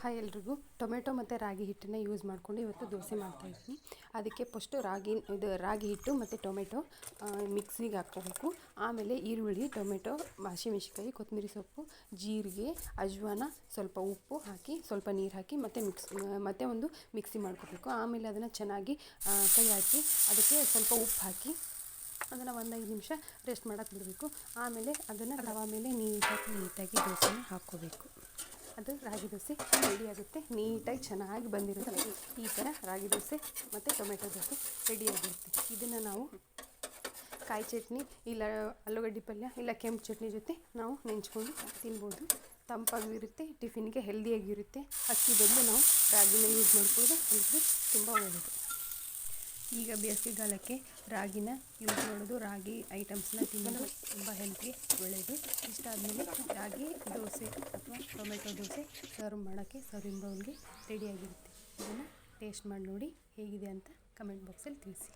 Hi ಎಲ್ರಿಗೂ. Tomato ಮತ್ತು ರಾಗಿ ಹಿಟ್ಟನ್ನು ಯೂಸ್ ಮಾಡಿಕೊಂಡು ಇವತ್ತು ದೋಸೆ ಮಾಡ್ತಾಯಿದ್ದೀನಿ. ಅದಕ್ಕೆ ಫಸ್ಟು ರಾಗಿ ಹಿಟ್ಟು ಮತ್ತು ಟೊಮೆಟೊ ಮಿಕ್ಸಿಗೆ ಹಾಕ್ಕೋಬೇಕು. ಆಮೇಲೆ ಈರುಳ್ಳಿ, ಟೊಮೆಟೊ, ಹಸಿಮೆಣ್ಸಿನ್ಕಾಯಿ, ಕೊತ್ತಂಬರಿ ಸೊಪ್ಪು, ಜೀರಿಗೆ, ಅಜ್ವಾನ, ಸ್ವಲ್ಪ ಉಪ್ಪು ಹಾಕಿ ಸ್ವಲ್ಪ ನೀರು ಹಾಕಿ ಮತ್ತೆ ಒಂದು ಮಿಕ್ಸಿ ಮಾಡ್ಕೋಬೇಕು. ಆಮೇಲೆ ಅದನ್ನು ಚೆನ್ನಾಗಿ ಕೈ ಹಾಕಿ ಅದಕ್ಕೆ ಸ್ವಲ್ಪ ಉಪ್ಪು ಹಾಕಿ ಅದನ್ನು 1-5 ನಿಮಿಷ ರೆಸ್ಟ್ ಮಾಡೋಕ್ಕೆ ಬಿಡಬೇಕು. ಆಮೇಲೆ ಅದನ್ನು ತವಾ ಮೇಲೆ ನೀಟಾಗಿ ದೋಸೆನ ಹಾಕ್ಕೋಬೇಕು. ಅದು ರಾಗಿ ದೋಸೆ ರೆಡಿ ಆಗುತ್ತೆ. ನೀಟಾಗಿ ಚೆನ್ನಾಗಿ ಬಂದಿರುತ್ತೆ. ಈ ಥರ ರಾಗಿ ದೋಸೆ ಮತ್ತು ಟೊಮೆಟೊ ದೋಸೆ ರೆಡಿಯಾಗಿರುತ್ತೆ. ಇದನ್ನು ನಾವು ಕಾಯಿ ಚಟ್ನಿ ಇಲ್ಲ ಆಲೂಗಡ್ಡೆ ಪಲ್ಯ ಇಲ್ಲ ಕೆಂಪು ಚಟ್ನಿ ಜೊತೆ ನಾವು ನೆಂಚ್ಕೊಂಡು ತಿನ್ಬೋದು. ತಂಪಾಗಿರುತ್ತೆ, ಟಿಫಿನ್ಗೆ ಹೆಲ್ದಿಯಾಗಿರುತ್ತೆ. ಅಕ್ಕಿ ಬದಲು ನಾವು ರಾಗಿನ ಯೂಸ್ ಮಾಡ್ಕೊಳ್ಳೋದು ನಮಗೆ ತುಂಬ ಒಳ್ಳೆಯದು. ಈಗ ಬೇಸಿಗೆಗಾಲಕ್ಕೆ ರಾಗಿನ ಯೂಸ್ ಮಾಡೋದು, ರಾಗಿ ಐಟಮ್ಸ್ನ ತಿನ್ನೋದು ತುಂಬ ಹೆಲ್ತ್ಗೆ ಒಳ್ಳೆಯದು. ಇಷ್ಟ ಆದಮೇಲೆ ರಾಗಿ ದೋಸೆ ಅಥವಾ ಟೊಮೆಟೊ ದೋಸೆ ಸರ್ವ್ ಮಾಡೋಕ್ಕೆ ಸರ್ವಿಂಗ್ ಬೌಲ್ಗೆ ರೆಡಿಯಾಗಿರುತ್ತೆ. ಇದನ್ನು ಟೇಸ್ಟ್ ಮಾಡಿ ನೋಡಿ ಹೇಗಿದೆ ಅಂತ ಕಮೆಂಟ್ ಬಾಕ್ಸಲ್ಲಿ ತಿಳಿಸಿ.